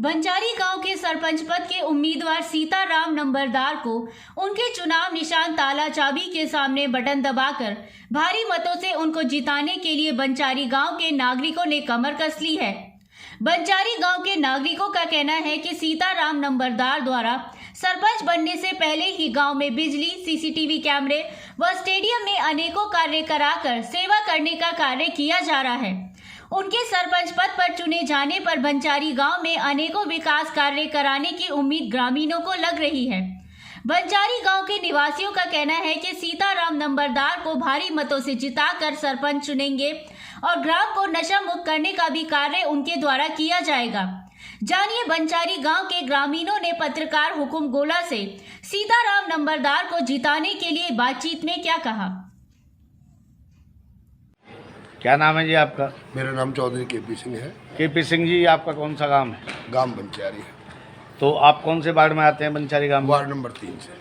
बंजारी गांव के सरपंच पद के उम्मीदवार सीताराम नंबरदार को उनके चुनाव निशान ताला चाबी के सामने बटन दबाकर भारी मतों से उनको जिताने के लिए बंजारी गांव के नागरिकों ने कमर कस ली है। बंजारी गांव के नागरिकों का कहना है कि सीताराम नंबरदार द्वारा सरपंच बनने से पहले ही गांव में बिजली, सीसीटीवी कैमरे व स्टेडियम में अनेकों कार्य कराकर सेवा करने का कार्य किया जा रहा है। उनके सरपंच पद पर चुने जाने पर बंजारी गांव में अनेकों विकास कार्य कराने की उम्मीद ग्रामीणों को लग रही है। बंजारी गांव के निवासियों का कहना है कि सीताराम नंबरदार को भारी मतों से जिताकर सरपंच चुनेंगे और ग्राम को नशा मुक्त करने का भी कार्य उनके द्वारा किया जाएगा। जानिए बंजारी गांव के ग्रामीणों ने पत्रकार हुकुम गोला से सीताराम नंबरदार को जिताने के लिए बातचीत में क्या कहा। क्या नाम है जी आपका? मेरा नाम चौधरी केपी सिंह है। केपी सिंह जी, आपका कौन सा गांव है? गांव बंचारी है। तो आप कौन से वार्ड में आते हैं बंचारी गांव में? वार्ड नंबर 3 से।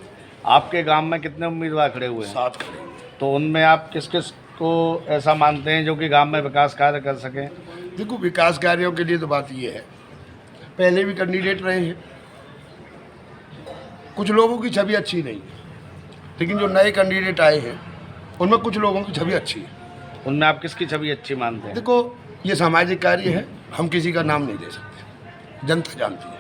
आपके गांव में कितने उम्मीदवार खड़े हुए हैं? 7 खड़े हैं। तो उनमें आप किस किस को ऐसा मानते हैं जो कि गांव में विकास कार्य कर सकें? देखो, विकास कार्यों के लिए तो बात ये है, पहले भी कैंडिडेट रहे हैं, कुछ लोगों की छवि अच्छी नहीं है, लेकिन जो नए कैंडिडेट आए हैं उनमें कुछ लोगों की छवि अच्छी है। उनमें आप किसकी छवि अच्छी मानते हैं? देखो, ये सामाजिक कार्य है, हम किसी का नाम नहीं ले सकते, जनता जानती है।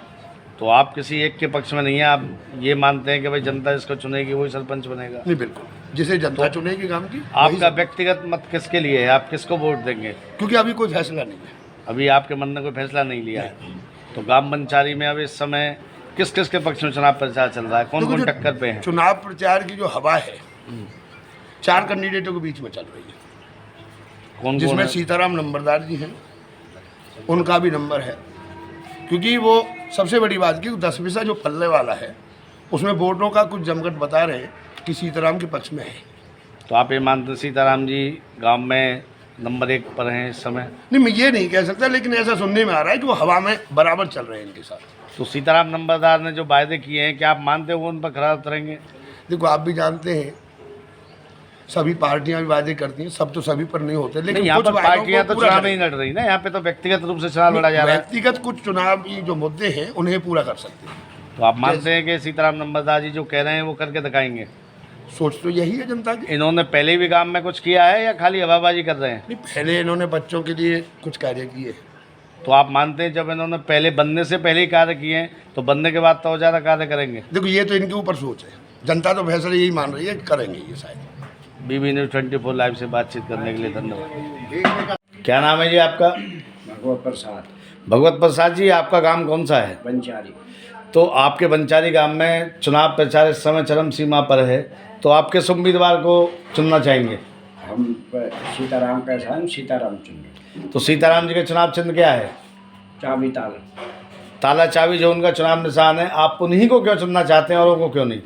तो आप किसी एक के पक्ष में नहीं है, आप ये मानते हैं कि भाई जनता जिसको चुनेगी वही सरपंच बनेगा? नहीं, बिल्कुल, जिसे जनता चुनेगी गांव की। आपका व्यक्तिगत मत किसके लिए है? आप किसको वोट देंगे? क्योंकि अभी कोई फैसला नहीं है। अभी आपके मन ने कोई फैसला नहीं लिया है। तो गांव बंचारी में अब इस समय किस किस के पक्ष में चुनाव प्रचार चल रहा है? कौन कौन टक्कर पे है? चुनाव प्रचार की जो हवा है 4 कैंडिडेटों के बीच में चल रही है। कौन जिसमें कौन सीताराम नंबरदार जी हैं, उनका भी नंबर है, क्योंकि वो सबसे बड़ी बात की 10 पैसा जो पल्ले वाला है उसमें वोटों का कुछ जमघट बता रहे हैं कि सीताराम के पक्ष में है। तो आप ये मानते हैं सीताराम जी गांव में नंबर 1 पर हैं इस समय? नहीं, मैं ये नहीं कह सकता, लेकिन ऐसा सुनने में आ रहा है कि वो हवा में बराबर चल रहे हैं इनके साथ। तो सीताराम नंबरदार ने जो वायदे किए हैं, क्या आप मानते हो वो उन पर खरा उतरेंगे? देखो, आप भी जानते हैं सभी पार्टियां भी वादे करती हैं, सब तो सभी पर नहीं होते, लेकिन यहाँ कुछ पर वादों पार्टियां को तो पूरा चुनाव करें। नहीं लड़ रही ना, यहाँ पे तो व्यक्तिगत रूप से चुनाव लड़ा जा रहा है। व्यक्तिगत कुछ चुनावी जो मुद्दे हैं उन्हें पूरा कर सकते हैं। तो आप मानते हैं कि सीताराम नंबरदार जी जो कह रहे हैं वो करके दिखाएंगे? सोच तो यही है जनता की। इन्होंने पहले भी गांव में कुछ किया है या खाली हवाबाजी कर रहे हैं? नहीं, पहले इन्होंने बच्चों के लिए कुछ कार्य किए हैं। तो आप मानते हैं जब इन्होंने पहले बनने से पहले ही कार्य किए हैं तो बनने के बाद तो और ज़्यादा कार्य करेंगे? देखो, ये तो इनके ऊपर सोच है, जनता तो फैसला यही मान रही है, करेंगे ये शायद। BB News 24 लाइव से बातचीत करने के लिए धन्यवाद। क्या नाम है जी आपका? भगवत प्रसाद। भगवत प्रसाद जी, आपका गांव कौन सा है? बंचारी। तो आपके बंचारी गांव में चुनाव प्रचार इस समय चरम सीमा पर है, तो आप किस उम्मीदवार को चुनना चाहेंगे? हम सीताराम का हम सीताराम चुनेंगे। तो सीताराम जी के चुनाव चिन्ह क्या है? चाबी ताला। ताला चाबी जो उनका चुनाव निशान है, आप उन्हीं को क्यों चुनना चाहते हैं, औरों को क्यों नहीं?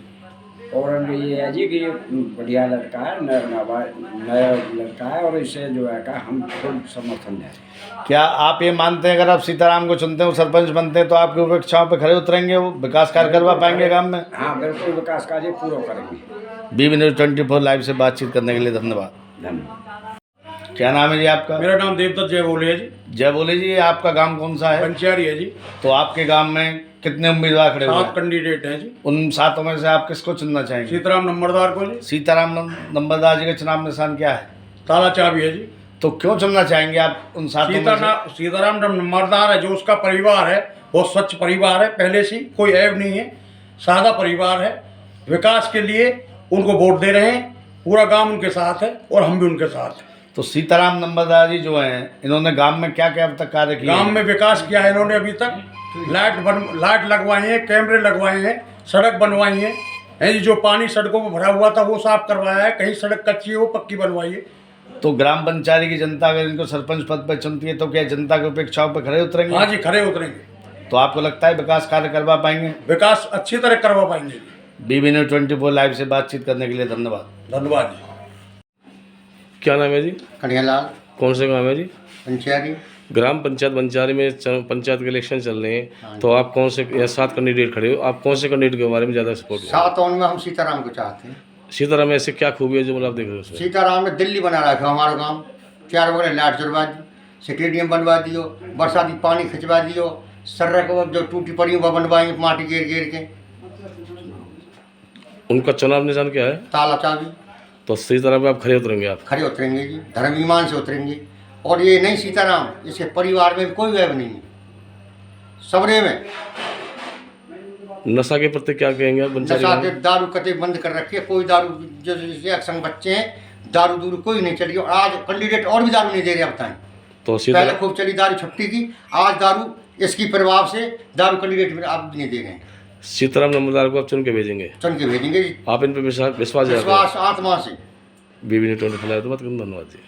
और ये है जी कि ये बढ़िया लड़का है, नया लड़का है, और इससे जो है का हम फुल समर्थन दें। क्या आप ये मानते हैं अगर आप सीताराम को चुनते हैं, सरपंच बनते हैं, तो आपकी उपेक्षाओं पे खड़े उतरेंगे, वो विकास कार्य करवा पाएंगे गांव में? हाँ, बिल्कुल विकास कार्य पूरा करेंगे। BB News 24 लाइव से बातचीत करने के लिए धन्यवाद। धन्यवाद। क्या नाम है जी आपका? मेरा नाम देवदत्त जय बोले है जी। जय बोले जी, आपका गांव कौन सा है? पंचारी है जी। तो आपके गांव में कितने उम्मीदवार खड़े हुए 7 हैं? कैंडिडेट हैं जी। उन 7 में से आप किसको चुनना चाहेंगे? सीताराम नंबरदार को जी। सीताराम नंबरदार जी का चुनाव निशान क्या है? ताला चाबी है जी। तो क्यों चुनना चाहेंगे आप उन 7 में से? सीताराम नंबरदार है, जो उसका परिवार है बहुत स्वच्छ परिवार है, पहले से कोई ऐब नहीं है, सादा परिवार है। विकास के लिए उनको वोट दे रहे हैं, पूरा गांव उनके साथ है और हम भी उनके साथ हैं। तो सीताराम नंबरदार जी जो हैं, इन्होंने गांव में क्या क्या अब तक कार्य किए? गांव में विकास किया है इन्होंने अभी तक। लाइट लगवाई है, कैमरे लगवाए हैं, सड़क बनवाई है जी। जो पानी सड़कों में भरा हुआ था वो साफ करवाया है, कहीं सड़क कच्ची है वो पक्की बनवाई है। तो ग्राम पंचायत की जनता अगर इनको सरपंच पद पर चुनती है तो क्या जनता की उपेक्षाओं पर खड़े उतरेंगे? हाँ जी, खड़े उतरेंगे। तो आपको लगता है विकास कार्य करवा पाएंगे? विकास अच्छी तरह करवा पाएंगे जी। BB News 24 लाइव से बातचीत करने के लिए धन्यवाद। धन्यवाद जी। क्या नाम है जी? कन्हैयालाल। कौन से गांव है जी? पंचायती। ग्राम पंचायत बंचारी में पंचायत के इलेक्शन चल रहे हैं, तो आप कौन से 7 कैंडिडेट खड़े हो, आप कौन से कैंडिडेट के बारे में ज़्यादा सपोर्ट करें? 7 में हम सीताराम को चाहते हैं। सीताराम ऐसे क्या खूबी है जो मतलब आप देख रहे हो उसमें? सीताराम ने दिल्ली बना रखा हमारा गांव, 4 बगल लाइट जुड़वा दी, स्टेडियम बनवा दियो, बरसाती पानी खिंचवा दियो, सड़क वो जो टूटी पड़ी वो बनवाएंगे माटी घेर घेर के। उनका चुनाव निशान क्या है? ताला चाबी। तो सीताराम पे आप खड़े उतरेंगे आप? खड़े उतरेंगे जी, धर्म ईमान से उतरेंगे। और ये नहीं सीताराम, इसके परिवार में कोई वैभ नहीं है, सबरे में। नशा के प्रति क्या कहेंगे आप? नशा के दारू कते बंद कर रखी है, कोई दारू जो जैसे अक्सर बच्चे हैं दारू दूरू कोई नहीं चली। और आज कैंडिडेट और भी दारू नहीं दे रहे, अब बताएं। तो पहले सीताराम खूब चली दारू छपटी की, आज दारू इसकी प्रभाव से दारू कैंडिडेट में आप नहीं दे रहे हैं। सीताराम नंबरदार को आप चुन के भेजेंगे? चुन के भेजेंगे जी, आप इन पे विश्वास विश्वास आत्मा से। बीबी न्यूज़ 24 तो बात करूँ। धन्यवाद जी।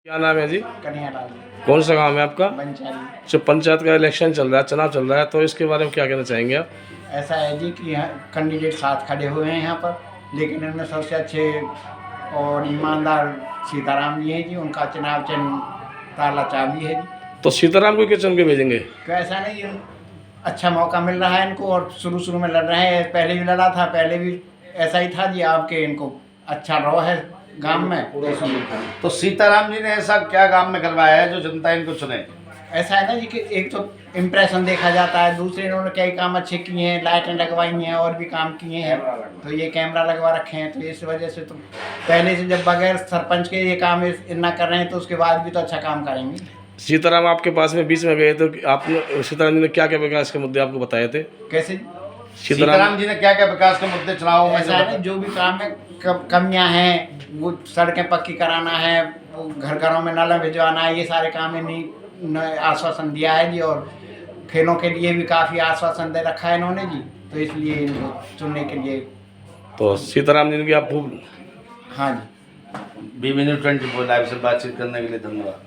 क्या नाम है जी? कन्हैयालाल कौन सा गाँव है आपका? बंचारी। जो पंचायत का इलेक्शन चल रहा है, चुनाव चल रहा है, तो इसके बारे में क्या कहना चाहेंगे आप? ऐसा है जी कि यहाँ कैंडिडेट साथ खड़े हुए हैं यहाँ पर, लेकिन इनमें सबसे अच्छे और ईमानदार सीताराम जी हैं जी। उनका चुनाव चिन्ह ताला चाबी है जी। तो सीताराम को क्यों चुन के भेजेंगे? तो ऐसा नहीं, अच्छा मौका मिल रहा है इनको और शुरू में लड़ रहे हैं। पहले भी लड़ा था, पहले भी ऐसा ही था जी। आपके इनको अच्छा रहा है गांव में। तो सीताराम जी ने ऐसा क्या गांव में करवाया है जो जनता इनको चुने? ऐसा है ना जी कि एक तो इम्प्रेशन देखा जाता है, दूसरे इन्होंने कई काम अच्छे किए हैं, लाइटें लगवाई हैं और भी काम किए हैं। तो ये कैमरा लगवा रखे हैं, तो इस वजह से तो पहले से जब बगैर सरपंच के ये काम इतना कर रहे हैं तो उसके बाद भी तो अच्छा काम करेंगे। सीताराम आपके पास में बीच में गए तो आपने सीताराम जी ने क्या क्या विकास के मुद्दे आपको बताए थे? कैसे? सीताराम जी ने क्या क्या विकास के मुद्दे चुनाव में ऐसा है ना, जो भी काम में कमियां हैं, वो सड़कें पक्की कराना है, वो घर घरों में नल भिजवाना है, ये सारे काम इन्हीं आश्वासन दिया है जी। और खेलों के लिए भी काफ़ी आश्वासन दे रखा है इन्होंने जी। तो इसलिए इनको चुनने के लिए तो सीताराम जी की आप खूब। हाँ जी। बीबी न्यूज़ 24 लाइव से बातचीत करने के लिए धन्यवाद।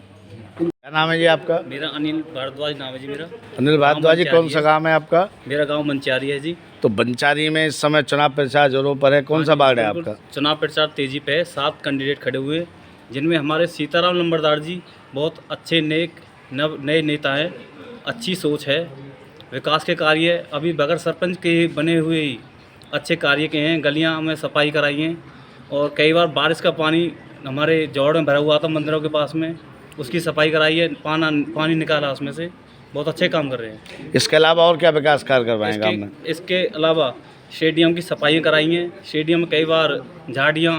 क्या नाम है जी आपका? मेरा अनिल भारद्वाज नाम है जी मेरा। अनिल भारद्वाज जी, कौन सा गांव है आपका? मेरा गांव मंचारी है जी। तो बंचारी में इस समय चुनाव प्रचार जोरों पर है, कौन सा वार्ड है बिल्कुल, आपका? चुनाव प्रचार तेजी पे है। 7 कैंडिडेट खड़े हुए हैं, जिनमें हमारे सीताराम नंबरदार जी बहुत अच्छे नेक नए नेता हैं, अच्छी सोच है, विकास के कार्य अभी बगैर सरपंच के बने हुए ही अच्छे कार्य के हैं। गलियां में सफाई कराई हैं और कई बार बारिश का पानी हमारे जौड़ में भरा हुआ था मंदिरों के पास में, उसकी सफाई कराई है, पानी निकाला उसमें से। बहुत अच्छे काम कर रहे हैं। इसके अलावा और क्या विकास कार्य करवाएं गाँव में? इसके अलावा स्टेडियम की सफाई कराई हैं। स्टेडियम में कई बार झाड़ियाँ,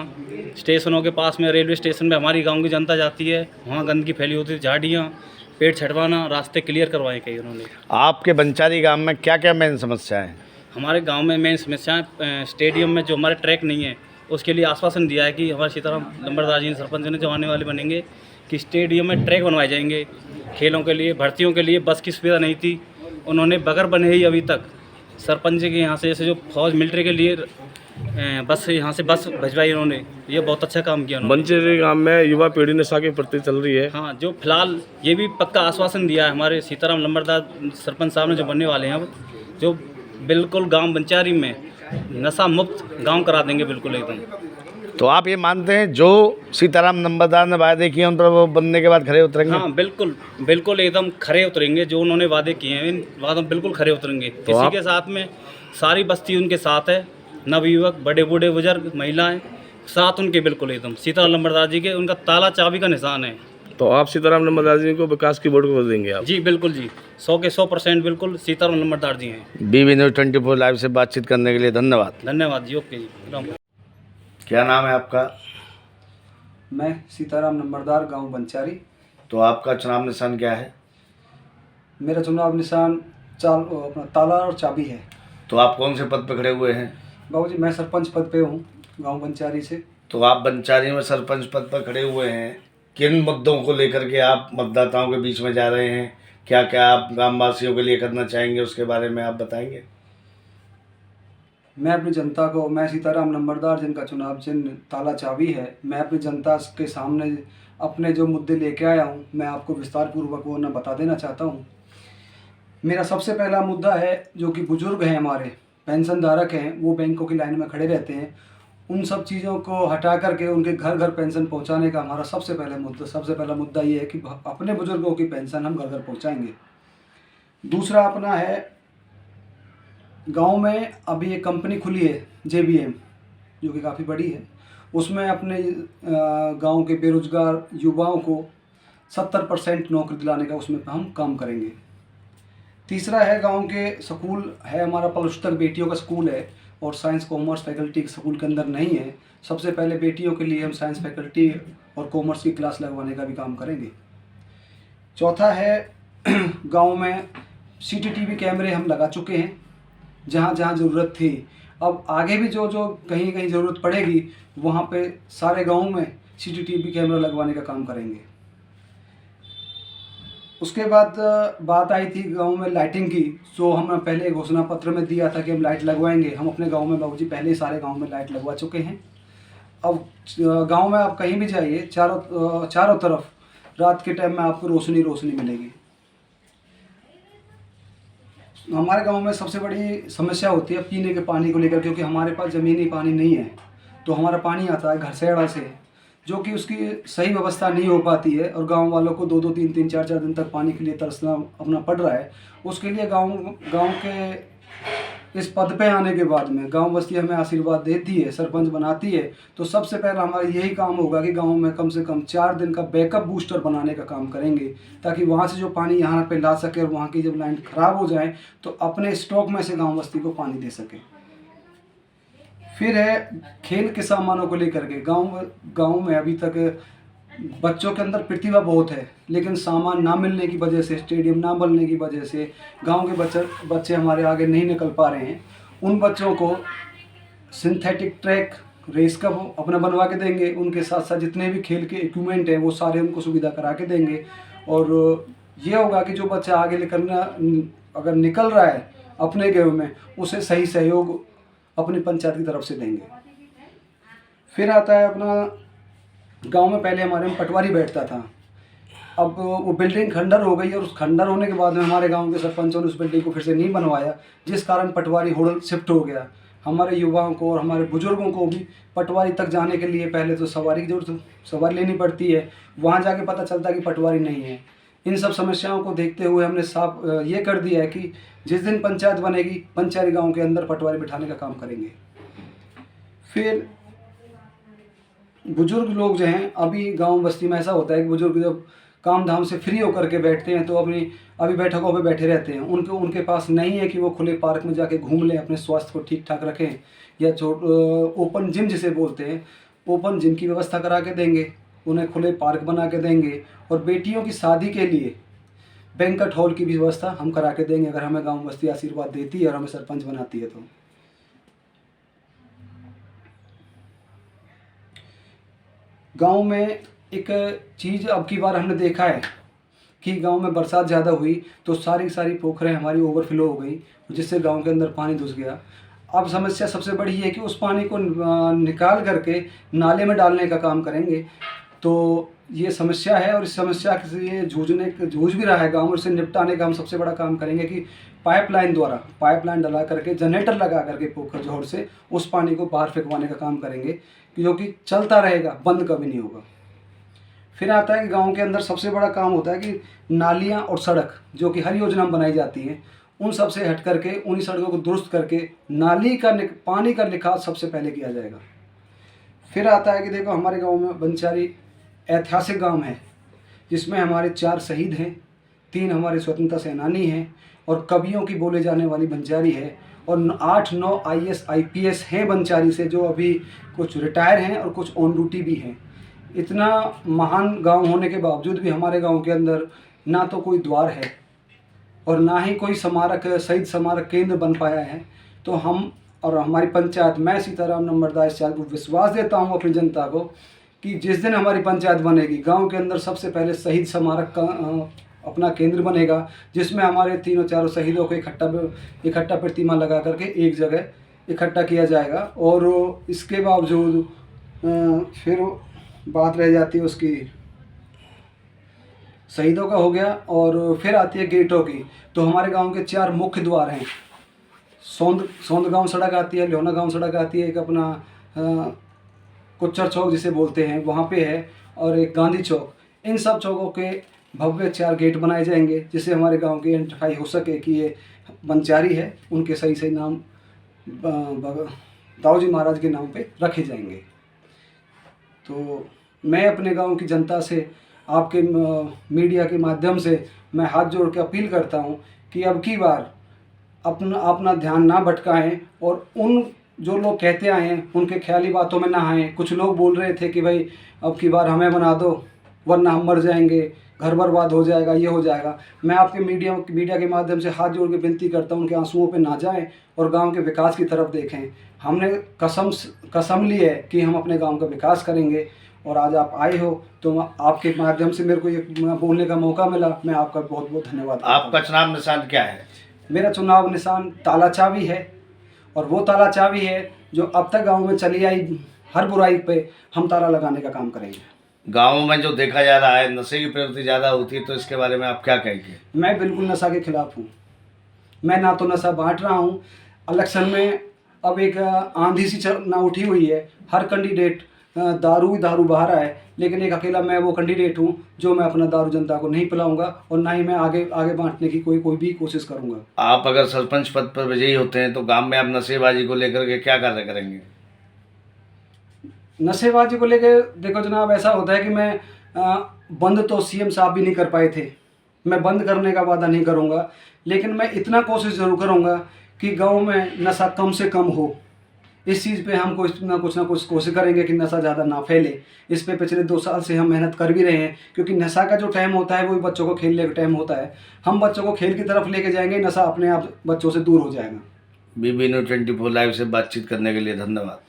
स्टेशनों के पास में, रेलवे स्टेशन में हमारी गांव की जनता जाती है, वहाँ गंदगी फैली होती है, झाड़ियाँ, पेड़ छटवाना, रास्ते क्लियर करवाए कई उन्होंने। आपके बंचारी गांव में क्या क्या मेन समस्याएं हैं? हमारे गांव में मेन समस्याएं, स्टेडियम में जो हमारे ट्रैक नहीं है उसके लिए आश्वासन दिया है कि हमारे सीताराम नंबरदार जी सरपंच ने जो आने वाले बनेंगे कि स्टेडियम में ट्रैक बनवाए जाएंगे। खेलों के लिए, भर्तियों के लिए बस की सुविधा नहीं थी, उन्होंने बगैर बने ही अभी तक सरपंच के यहाँ से जैसे जो फौज मिलिट्री के लिए बस यहाँ से बस भिजवाई उन्होंने। ये बहुत अच्छा काम किया उन्होंने। मंचेरी गांव में युवा पीढ़ी नशा के प्रति चल रही है। हाँ, जो फिलहाल ये भी पक्का आश्वासन दिया है हमारे सीताराम नंबरदार सरपंच साहब ने जो बनने वाले हैं अब, जो बिल्कुल गांव बंचारी में नशा मुक्त गांव करा देंगे बिल्कुल एकदम। तो आप ये मानते हैं जो सीताराम नंबरदार ने वादे किए उन पर वो बनने के बाद खड़े उतरेंगे? हाँ, बिल्कुल बिल्कुल एकदम खरे उतरेंगे। जो उन्होंने वादे किए हैं इन वादों बिल्कुल खरे उतरेंगे। तो इसी के साथ में सारी बस्ती उनके साथ है, नवयुवक, बड़े बूढ़े, बुजुर्ग, महिलाएं, साथ उनके बिल्कुल एकदम सीताराम नंबरदार जी के, उनका ताला चाबी का निशान है। तो आप सीताराम नंबरदार जी को विकास की वोट को देंगे आप? जी बिल्कुल जी, 100 के 100% बिल्कुल सीताराम नंबरदार जी हैं। बीबी न्यूज़ 24 लाइव से बातचीत करने के लिए धन्यवाद। धन्यवाद जी, ओके जी, राम। क्या नाम है आपका? मैं सीताराम नंबरदार, गांव बंचारी। तो आपका चुनाव निशान क्या है? मेरा चुनाव निशान अपना ताला और चाबी है। तो आप कौन से पद पर खड़े हुए हैं? बाबूजी, मैं सरपंच पद पे हूँ गांव बंचारी से। तो आप बंचारी में सरपंच पद पर खड़े हुए हैं, किन मुद्दों को लेकर के आप मतदाताओं के बीच में जा रहे हैं? क्या क्या आप ग्रामवासियों के लिए करना चाहेंगे, उसके बारे में आप बताएंगे? मैं अपनी जनता को, मैं सीताराम नंबरदार जिनका चुनाव चिन्ह ताला चाबी है, मैं अपनी जनता के सामने अपने जो मुद्दे लेके आया हूँ मैं आपको विस्तार पूर्वक वो न बता देना चाहता हूँ। मेरा सबसे पहला मुद्दा है जो कि बुजुर्ग हैं, हमारे पेंशन धारक हैं, वो बैंकों की लाइन में खड़े रहते हैं, उन सब चीज़ों को हटा करके उनके घर घर पेंशन पहुंचाने का हमारा सबसे पहला मुद्दा ये है कि अपने बुजुर्गों की पेंशन हम घर घर पहुंचाएंगे। दूसरा अपना है, गांव में अभी एक कंपनी खुली है JBM, जो कि काफ़ी बड़ी है, उसमें अपने गांव के बेरोजगार युवाओं को 70% नौकरी दिलाने का उसमें हम काम करेंगे। तीसरा है गांव के स्कूल है हमारा प्लस तक बेटियों का स्कूल है और साइंस कॉमर्स फैकल्टी स्कूल के अंदर नहीं है। सबसे पहले बेटियों के लिए हम साइंस फैकल्टी और कॉमर्स की क्लास लगवाने का भी काम करेंगे। चौथा है गांव में CCTV कैमरे हम लगा चुके हैं जहां जहां ज़रूरत थी। अब आगे भी जो जो कहीं कहीं ज़रूरत पड़ेगी वहां पे सारे गाँव में CCTV कैमरा लगवाने का काम करेंगे। उसके बाद बात आई थी गांव में लाइटिंग की, जो हमने पहले घोषणा पत्र में दिया था कि हम लाइट लगवाएंगे। हम अपने गांव में बाबूजी पहले ही सारे गांव में लाइट लगवा चुके हैं। अब गांव में आप कहीं भी जाइए, चारों तरफ रात के टाइम में आपको रोशनी रोशनी मिलेगी। हमारे गांव में सबसे बड़ी समस्या होती है पीने के पानी को लेकर, क्योंकि हमारे पास ज़मीनी पानी नहीं है। तो हमारा पानी आता है घरसेड़ा से, जो कि उसकी सही व्यवस्था नहीं हो पाती है और गांव वालों को 2-2, 3-3, 4-4 दिन तक पानी के लिए तरसना अपना पड़ रहा है। उसके लिए गांव के इस पद पे आने के बाद में गांव बस्ती हमें आशीर्वाद देती है, सरपंच बनाती है, तो सबसे पहला हमारा यही काम होगा कि गांव में कम से कम 4 दिन का बैकअप बूस्टर बनाने का काम करेंगे, ताकि वहां से जो पानी यहाँ पे ला सके और वहाँ की जब लाइन ख़राब हो जाए तो अपने स्टॉक में से गाँव बस्ती को पानी दे सके। फिर है खेल के सामानों को लेकर के गांव में अभी तक बच्चों के अंदर प्रतिभा बहुत है, लेकिन सामान ना मिलने की वजह से, स्टेडियम ना बनने की वजह से गांव के बच्चे हमारे आगे नहीं निकल पा रहे हैं। उन बच्चों को सिंथेटिक ट्रैक रेस का अपना बनवा के देंगे। उनके साथ साथ जितने भी खेल के इक्विपमेंट हैं वो सारे उनको सुविधा करा के देंगे। और ये होगा कि जो बच्चा आगे निकलना अगर निकल रहा है अपने गेम में, उसे सही सहयोग अपनी पंचायत की तरफ से देंगे। फिर आता है अपना गांव में पहले हमारे में पटवारी बैठता था। अब वो बिल्डिंग खंडर हो गई और उस खंडर होने के बाद में हमारे गांव के सरपंचों ने उस बिल्डिंग को फिर से नहीं बनवाया, जिस कारण पटवारी होड़ल शिफ्ट हो गया। हमारे युवाओं को और हमारे बुजुर्गों को भी पटवारी तक जाने के लिए पहले तो सवारी की जरूरत सवारी लेनी पड़ती है, वहाँ जाके पता चलता है कि पटवारी नहीं है। इन सब समस्याओं को देखते हुए हमने साफ ये कर दिया है कि जिस दिन पंचायत बनेगी पंचायत गांव के अंदर पटवारी बिठाने का काम करेंगे। फिर बुजुर्ग लोग जो हैं, अभी गांव बस्ती में ऐसा होता है कि बुजुर्ग जब काम धाम से फ्री होकर के बैठते हैं तो अभी बैठकों पे बैठे रहते हैं। उनके पास नहीं है कि वो खुले पार्क में जाके घूम लें, अपने स्वास्थ्य को ठीक ठाक रखें, या ओपन जिम जिसे बोलते हैं, ओपन जिम की व्यवस्था करा के देंगे, उन्हें खुले पार्क बना के देंगे। और बेटियों की शादी के लिए बैंक्वेट हॉल की भी व्यवस्था हम करा के देंगे, अगर हमें गांव बस्ती आशीर्वाद देती है और हमें सरपंच बनाती है तो। गांव में एक चीज़ अब की बार हमने देखा है कि गांव में बरसात ज़्यादा हुई तो सारी पोखरें हमारी ओवरफ्लो हो गई, जिससे गांव के अंदर पानी घुस गया। अब समस्या सबसे बड़ी है कि उस पानी को निकाल करके नाले में डालने का काम करेंगे। तो ये समस्या है और इस समस्या से जूझ भी रहा है गाँव। इससे निपटाने का हम सबसे बड़ा काम करेंगे कि पाइपलाइन डला करके, जनरेटर लगा करके पोखर जोड़ से उस पानी को बाहर फेंकवाने का काम करेंगे, जो कि चलता रहेगा, बंद कभी नहीं होगा। फिर आता है कि गांव के अंदर सबसे बड़ा काम होता है कि नालियां और सड़क जो कि हर योजना में बनाई जाती हैं, उन सब से हट करके उन्हीं सड़कों को दुरुस्त करके नाली का पानी का निकास सबसे पहले किया जाएगा। फिर आता है कि देखो हमारे गांव में बंचारी ऐतिहासिक गांव है, जिसमें हमारे 4 शहीद हैं, 3 हमारे स्वतंत्रता सेनानी हैं और कवियों की बोले जाने वाली बंचारी है, और 8-9 IAS IPS हैं बंचारी से, जो अभी कुछ रिटायर हैं और कुछ ऑन ड्यूटी भी हैं। इतना महान गांव होने के बावजूद भी हमारे गांव के अंदर ना तो कोई द्वार है और ना ही कोई शहीद स्मारक केंद्र बन पाया है। तो हम और हमारी पंचायत, मैं सीताराम नंबरदार इस बात को विश्वास देता हूं अपनी जनता को कि जिस दिन हमारी पंचायत बनेगी, गांव के अंदर सबसे पहले शहीद स्मारक का अपना केंद्र बनेगा, जिसमें हमारे 3-4 शहीदों को इकट्ठा प्रतिमा लगा करके एक जगह इकट्ठा किया जाएगा। और इसके बावजूद फिर बात रह जाती है उसकी, शहीदों का हो गया, और फिर आती है गेटों की। तो हमारे गांव के 4 मुख्य द्वार हैं। सौंद गांव सड़क आती है, लोना गांव सड़क आती है, एक अपना कुच्चर चौक जिसे बोलते हैं वहाँ पे है, और एक गांधी चौक। इन सब चौकों के भव्य 4 गेट बनाए जाएंगे, जिससे हमारे गांव की आइडेंटिफाई हो सके कि ये बंचारी है, उनके सही नाम दाऊजी महाराज के नाम पे रखे जाएंगे। तो मैं अपने गांव की जनता से, आपके मीडिया के माध्यम से मैं हाथ जोड़ के अपील करता हूं कि अब की बार अपना ध्यान ना भटकाएं और उन जो लोग कहते आए हैं उनके ख्याली बातों में ना आएँ। कुछ लोग बोल रहे थे कि भाई अब की बार हमें बना दो वरना हम मर जाएंगे, घर बर्बाद हो जाएगा, ये हो जाएगा। मैं आपके मीडिया के माध्यम से हाथ जोड़ के विनती करता हूँ, उनके आंसुओं पे ना जाएं और गांव के विकास की तरफ देखें। हमने कसम ली है कि हम अपने गांव का विकास करेंगे और आज आप आए हो तो आपके माध्यम से मेरे को ये बोलने का मौका मिला। मैं आपका बहुत बहुत धन्यवाद करता हूं। आपका चुनाव निशान क्या है? मेरा चुनाव निशान ताला चाबी है और वो ताला चाबी है जो अब तक गाँव में चली आई हर बुराई पे हम ताला लगाने का काम करेंगे। गाँव में जो देखा जा रहा है नशे की प्रवृत्ति ज़्यादा होती है, तो इसके बारे में आप क्या कहेंगे? मैं बिल्कुल नशा के खिलाफ हूँ। मैं ना तो नशा बांट रहा हूँ। इलेक्शन में अब एक आंधी सी चलना उठी हुई है, हर कैंडिडेट दारू बहा रहा है, लेकिन एक अकेला मैं वो कैंडिडेट हूँ जो मैं अपना दारू जनता को नहीं पिलाऊंगा और ना ही मैं आगे बांटने की कोई भी कोशिश करूँगा। आप अगर सरपंच पद पर विजयी होते हैं तो गांव में आप नशेबाजी को लेकर के क्या कार्य करेंगे? नशेबाजी को लेकर देखो जनाब, ऐसा होता है कि मैं बंद तो सीएम साहब भी नहीं कर पाए थे। मैं बंद करने का वादा नहीं करूँगा, लेकिन मैं इतना कोशिश ज़रूर करूँगा कि गांव में नशा कम से कम हो। इस चीज़ पे हम कुछ ना कुछ कोशिश करेंगे कि नशा ज़्यादा ना फैले। इस पे पिछले 2 साल से हम मेहनत कर भी रहे हैं, क्योंकि नशा का जो टाइम होता है वही बच्चों को खेलने का टाइम होता है। हम बच्चों को खेल की तरफ लेके जाएंगे, नशा अपने आप बच्चों से दूर हो जाएगा। BB News 24 लाइव से बातचीत करने के लिए धन्यवाद।